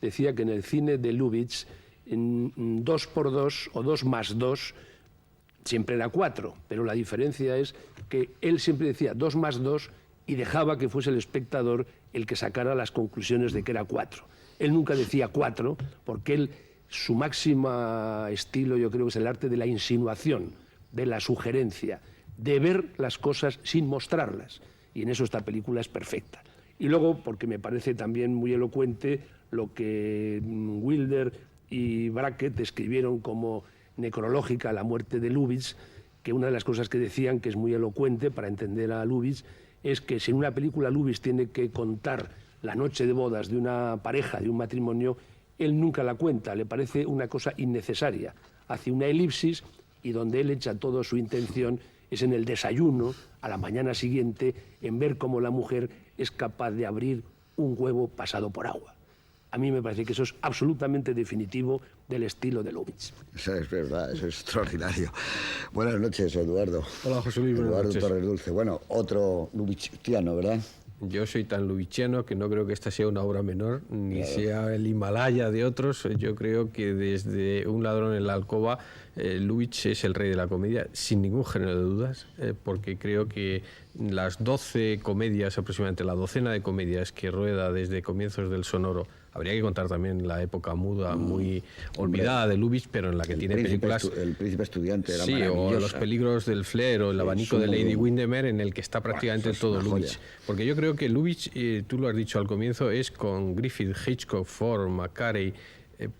decía que en el cine de Lubitsch, en 2x2 o 2+2 siempre era 4, pero la diferencia es que él siempre decía 2+2 y dejaba que fuese el espectador el que sacara las conclusiones de que era 4. Él nunca decía 4, porque su máximo estilo, yo creo que es el arte de la insinuación, de la sugerencia, de ver las cosas sin mostrarlas. Y en eso esta película es perfecta. Y luego, porque me parece también muy elocuente lo que Wilder y Brackett escribieron como necrológica la muerte de Lubitsch, que una de las cosas que decían, que es muy elocuente para entender a Lubitsch, es que si en una película Lubitsch tiene que contar la noche de bodas de una pareja, de un matrimonio, él nunca la cuenta, le parece una cosa innecesaria. Hace una elipsis y donde él echa toda su intención es en el desayuno, a la mañana siguiente, en ver cómo la mujer es capaz de abrir un huevo pasado por agua. A mí me parece que eso es absolutamente definitivo del estilo de Lubitsch. Eso es verdad, eso es extraordinario. Buenas noches, Eduardo. Hola, José Luis. Buenas noches. Eduardo Torres Dulce. Bueno, otro lubitchiano, ¿verdad? Yo soy tan lubitchiano que no creo que esta sea una obra menor, ni sea el Himalaya de otros. Yo creo que desde Un ladrón en la alcoba, Lubitsch es el rey de la comedia, sin ningún género de dudas, porque creo que las 12 comedias, aproximadamente la docena de comedias que rueda desde comienzos del sonoro, habría que contar también la época muda, muy olvidada de Lubitsch, pero en la que tiene películas... El príncipe estudiante era sí, o Los peligros del flair, o El abanico de Lady Windermere, en el que está prácticamente todo Lubitsch. Porque yo creo que Lubitsch, tú lo has dicho al comienzo, es con Griffith, Hitchcock, Ford, McCarthy,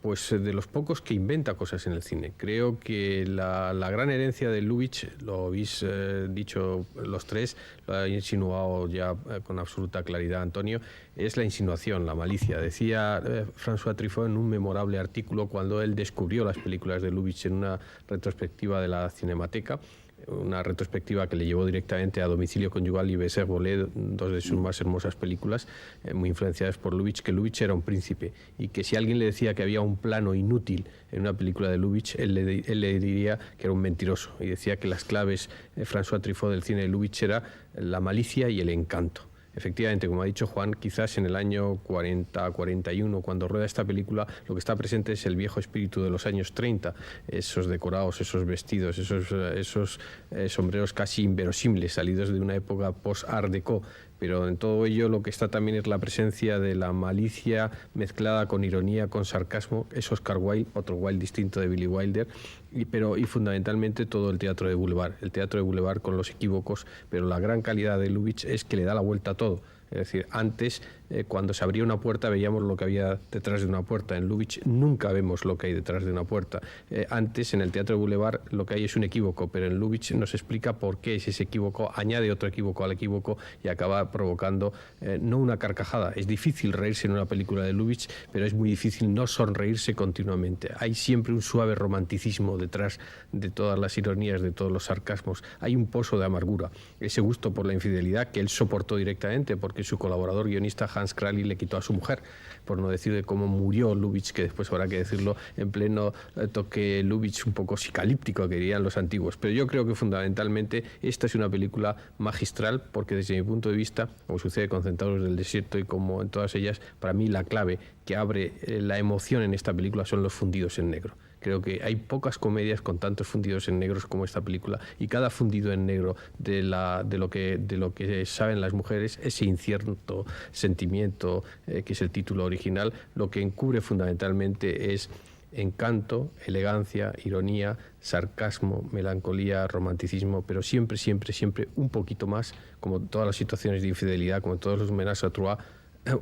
pues de los pocos que inventa cosas en el cine. Creo que la gran herencia de Lubitsch, lo habéis dicho los tres, lo ha insinuado ya con absoluta claridad Antonio, es la insinuación, la malicia. Decía François Truffaut en un memorable artículo cuando él descubrió las películas de Lubitsch en una retrospectiva de la Cinemateca, una retrospectiva que le llevó directamente a Domicilio Conyugal y Baiser Volé, dos de sus más hermosas películas, muy influenciadas por Lubitsch, que Lubitsch era un príncipe y que si alguien le decía que había un plano inútil en una película de Lubitsch, él le diría que era un mentiroso, y decía que las claves François Truffaut del cine de Lubitsch era la malicia y el encanto. Efectivamente, como ha dicho Juan, quizás en el año 40-41, cuando rueda esta película, lo que está presente es el viejo espíritu de los años 30, esos decorados, esos vestidos, esos sombreros casi inverosímiles, salidos de una época post-Art Deco. Pero en todo ello lo que está también es la presencia de la malicia mezclada con ironía, con sarcasmo. Es Oscar Wilde, otro Wilde distinto de Billy Wilder, y fundamentalmente todo el teatro de boulevard. El teatro de boulevard con los equívocos, pero la gran calidad de Lubitsch es que le da la vuelta a todo. Es decir, antes, cuando se abría una puerta, veíamos lo que había detrás de una puerta. En Lubitsch nunca vemos lo que hay detrás de una puerta. Antes, en el Teatro de Boulevard, lo que hay es un equívoco, pero en Lubitsch nos explica por qué es ese equívoco, añade otro equívoco al equívoco y acaba provocando no una carcajada. Es difícil reírse en una película de Lubitsch, pero es muy difícil no sonreírse continuamente. Hay siempre un suave romanticismo detrás de todas las ironías, de todos los sarcasmos. Hay un pozo de amargura, ese gusto por la infidelidad que él soportó directamente, porque su colaborador guionista Hans Crowley le quitó a su mujer, por no decir de cómo murió Lubitsch, que después habrá que decirlo, en pleno toque Lubitsch un poco psicalíptico, que dirían los antiguos. Pero yo creo que fundamentalmente esta es una película magistral, porque desde mi punto de vista, como sucede con Centauros del Desierto y como en todas ellas, para mí la clave que abre la emoción en esta película son los fundidos en negro. Creo que hay pocas comedias con tantos fundidos en negros como esta película, y cada fundido en negro de lo que saben las mujeres, ese incierto sentimiento que es el título original, lo que encubre fundamentalmente es encanto, elegancia, ironía, sarcasmo, melancolía, romanticismo, pero siempre, siempre, siempre un poquito más, como todas las situaciones de infidelidad, como todos los ménages à trois,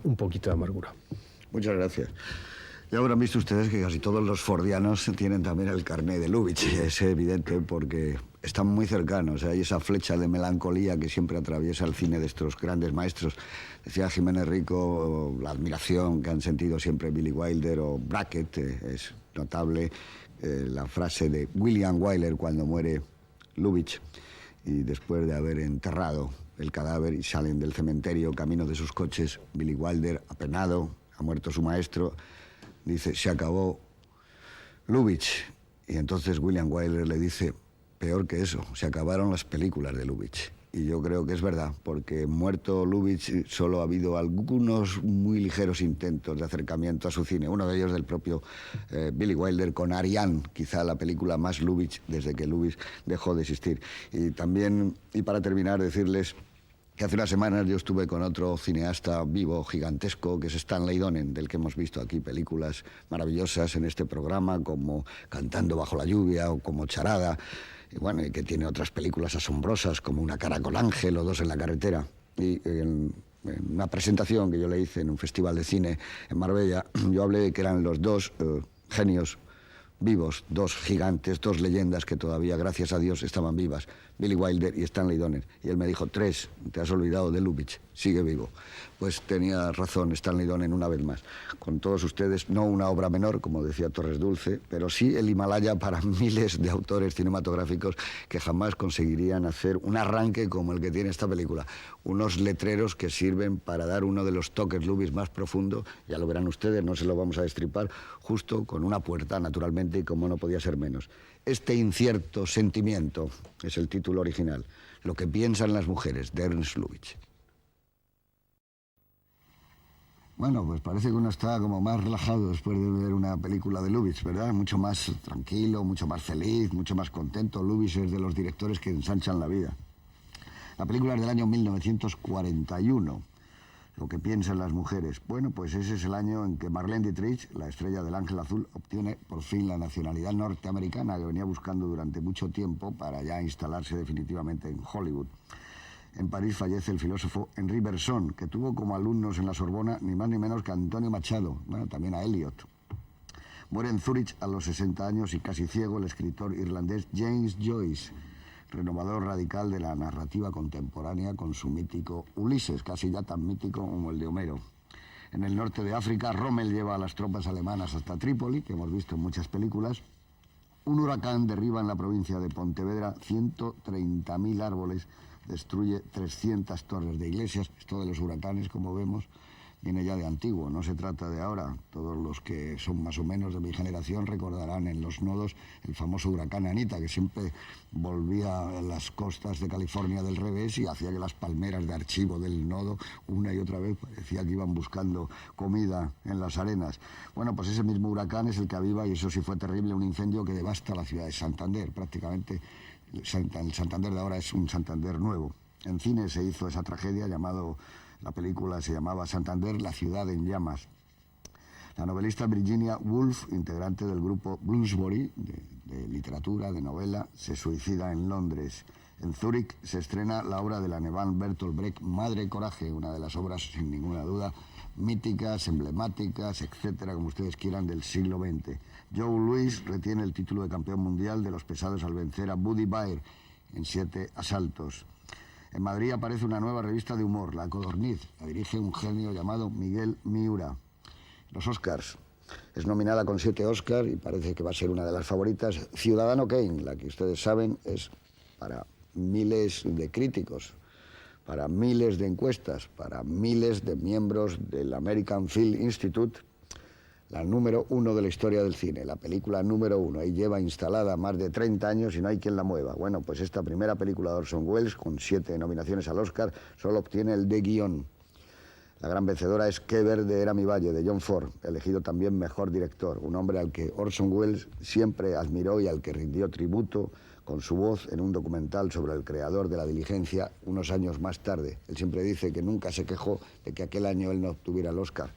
un poquito de amargura. Muchas gracias. Ya habrán visto ustedes que casi todos los fordianos tienen también el carné de Lubitsch, y es evidente porque están muy cercanos. Hay esa flecha de melancolía que siempre atraviesa el cine de estos grandes maestros. Decía Jiménez Rico la admiración que han sentido siempre Billy Wilder o Brackett. Es notable la frase de William Wyler cuando muere Lubitsch, y después de haber enterrado el cadáver y salen del cementerio camino de sus coches, Billy Wilder, apenado, ha muerto su maestro, dice: se acabó Lubitsch. Y entonces William Wyler le dice: peor que eso, se acabaron las películas de Lubitsch. Y yo creo que es verdad, porque muerto Lubitsch solo ha habido algunos muy ligeros intentos de acercamiento a su cine. Uno de ellos del propio Billy Wilder con Ariane, quizá la película más Lubitsch desde que Lubitsch dejó de existir. Y también, y para terminar, decirles que hace unas semanas yo estuve con otro cineasta vivo, gigantesco, que es Stanley Donen, del que hemos visto aquí películas maravillosas en este programa, como Cantando bajo la lluvia o como Charada, y bueno, y que tiene otras películas asombrosas, como Una cara con ángel o Dos en la carretera. Y en una presentación que yo le hice en un festival de cine en Marbella, yo hablé de que eran los dos genios vivos, dos gigantes, dos leyendas que todavía, gracias a Dios, estaban vivas, Billy Wilder y Stanley Donen. Y él me dijo, 3, te has olvidado de Lubitsch, sigue vivo. Pues tenía razón Stanley Donen una vez más. Con todos ustedes, no una obra menor, como decía Torres Dulce, pero sí el Himalaya para miles de autores cinematográficos que jamás conseguirían hacer un arranque como el que tiene esta película. Unos letreros que sirven para dar uno de los toques Lubitsch más profundo, ya lo verán ustedes, no se lo vamos a destripar, justo con una puerta, naturalmente, y como no podía ser menos. Este incierto sentimiento es el título original, Lo que piensan las mujeres, de Ernst Lubitsch. Bueno, pues parece que uno está como más relajado después de ver una película de Lubitsch, ¿verdad? Mucho más tranquilo, mucho más feliz, mucho más contento. Lubitsch es de los directores que ensanchan la vida. La película es del año 1941. Lo que piensan las mujeres. Bueno, pues ese es el año en que Marlene Dietrich, la estrella del Ángel Azul, obtiene por fin la nacionalidad norteamericana que venía buscando durante mucho tiempo para ya instalarse definitivamente en Hollywood. En París fallece el filósofo Henri Bergson, que tuvo como alumnos en la Sorbona ni más ni menos que a Antonio Machado, bueno, también a Eliot. Muere en Zúrich a los 60 años y casi ciego el escritor irlandés James Joyce, renovador radical de la narrativa contemporánea con su mítico Ulises, casi ya tan mítico como el de Homero. En el norte de África, Rommel lleva a las tropas alemanas hasta Trípoli, que hemos visto en muchas películas. Un huracán derriba en la provincia de Pontevedra 130.000 árboles, destruye 300 torres de iglesias. Esto de los huracanes, como vemos, viene ya de antiguo, no se trata de ahora. Todos los que son más o menos de mi generación recordarán en los nodos el famoso huracán Anita, que siempre volvía a las costas de California del revés y hacía que las palmeras de archivo del nodo una y otra vez parecía que iban buscando comida en las arenas. Bueno, pues ese mismo huracán es el que aviva, y eso sí fue terrible, un incendio que devasta la ciudad de Santander. Prácticamente el Santander de ahora es un Santander nuevo. En cine se hizo esa tragedia la película se llamaba Santander, la ciudad en llamas. La novelista Virginia Woolf, integrante del grupo Bloomsbury, de literatura, de novela, se suicida en Londres. En Zúrich se estrena la obra de la alemán Bertolt Brecht, Madre Coraje, una de las obras, sin ninguna duda, míticas, emblemáticas, etcétera, como ustedes quieran, del siglo XX. Joe Louis retiene el título de campeón mundial de los pesados al vencer a Buddy Baer en 7 asaltos. En Madrid aparece una nueva revista de humor, La Codorniz. La dirige un genio llamado Miguel Miura. Los Oscars. Es nominada con 7 Oscars y parece que va a ser una de las favoritas. Ciudadano Kane, la que ustedes saben es para miles de críticos, para miles de encuestas, para miles de miembros del American Film Institute, la número 1 de la historia del cine, la película número 1, y lleva instalada más de 30 años y no hay quien la mueva. Bueno, pues esta primera película de Orson Welles, con 7 nominaciones al Oscar, solo obtiene el de guión. La gran vencedora es Qué verde era mi valle, de John Ford, elegido también mejor director, un hombre al que Orson Welles siempre admiró y al que rindió tributo con su voz en un documental sobre el creador de La Diligencia unos años más tarde. Él siempre dice que nunca se quejó de que aquel año él no obtuviera el Oscar.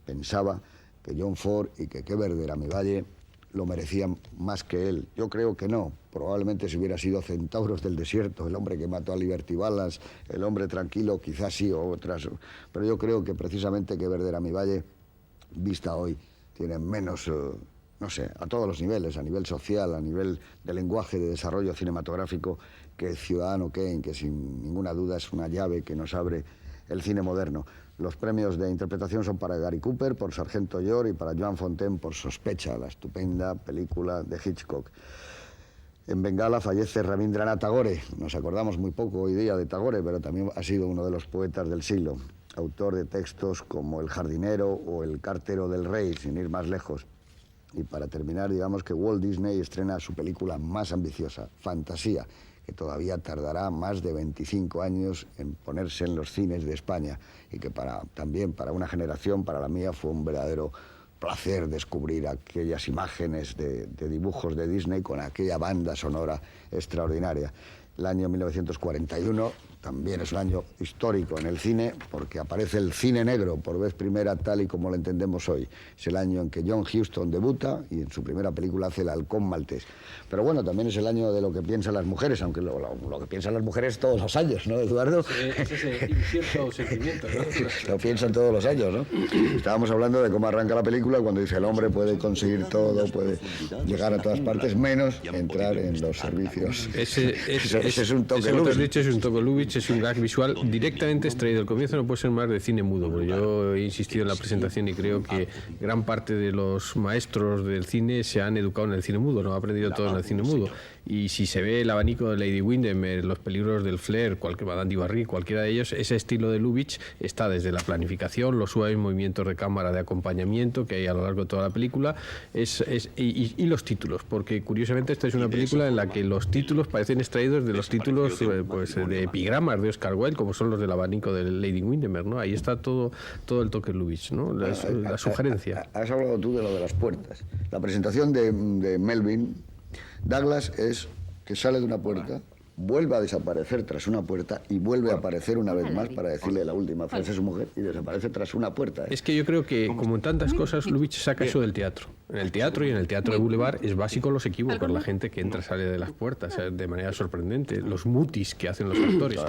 Pensaba que John Ford y que Qué verde era mi valle lo merecían más que él. Yo creo que no. Probablemente si hubiera sido Centauros del desierto, El hombre que mató a Liberty Balance, El hombre tranquilo, quizás sí, o otras. Pero yo creo que precisamente Qué verde era mi valle, vista hoy, tiene menos, no sé, a todos los niveles, a nivel social, a nivel de lenguaje, de desarrollo cinematográfico, que Ciudadano Kane, que sin ninguna duda es una llave que nos abre el cine moderno. Los premios de interpretación son para Gary Cooper por Sargento York y para Joan Fontaine por Sospecha, la estupenda película de Hitchcock. En Bengala fallece Rabindranath Tagore. Nos acordamos muy poco hoy día de Tagore, pero también ha sido uno de los poetas del siglo, autor de textos como El jardinero o El cartero del rey, sin ir más lejos. Y para terminar, digamos que Walt Disney estrena su película más ambiciosa, Fantasía, que todavía tardará más de 25 años en ponerse en los cines de España y que también para una generación, para la mía, fue un verdadero placer descubrir aquellas imágenes de dibujos de Disney con aquella banda sonora extraordinaria. El año 1941 también es un año histórico en el cine porque aparece el cine negro por vez primera tal y como lo entendemos hoy. Es el año en que John Huston debuta y en su primera película hace El halcón maltés. Pero bueno, también es el año de lo que piensan las mujeres, aunque lo que piensan las mujeres todos los años, ¿no, Eduardo? Es ese incierto sentimiento, ¿no? Lo piensan todos los años, ¿no? Estábamos hablando de cómo arranca la película cuando dice el hombre puede conseguir todo, puede llegar a todas partes, menos entrar en los servicios. Ese es un toque Lubitsch. Es un toque Lubitsch, es un gag visual directamente extraído. El comienzo no puede ser más de cine mudo, porque yo he insistido en la presentación y creo que gran parte de los maestros del cine se han educado en el cine mudo, no han aprendido todo en el cine mudo. Y si se ve El abanico de Lady Windermere, Los peligros del flair, Madame du Barry, cualquiera de ellos, ese estilo de Lubitsch está desde la planificación, los suaves movimientos de cámara de acompañamiento que hay a lo largo de toda la película, y los títulos, porque curiosamente esta es una película en la que los títulos parecen extraídos de los títulos de epigramas de Oscar Wilde, como son los del abanico de Lady Windermere, ¿no? Ahí está todo el toque Lubitsch, ¿no? La sugerencia. Has hablado tú de lo de las puertas. La presentación de Melvin Douglas es que sale de una puerta, vuelve a desaparecer tras una puerta y vuelve a aparecer una vez más para decirle la última frase a su mujer y desaparece tras una puerta. Es que yo creo que, como en tantas cosas, Lubitsch saca eso del teatro. En el teatro y en el teatro de Boulevard es básico los equívocos, la gente que entra y sale de las puertas de manera sorprendente, los mutis que hacen los actores.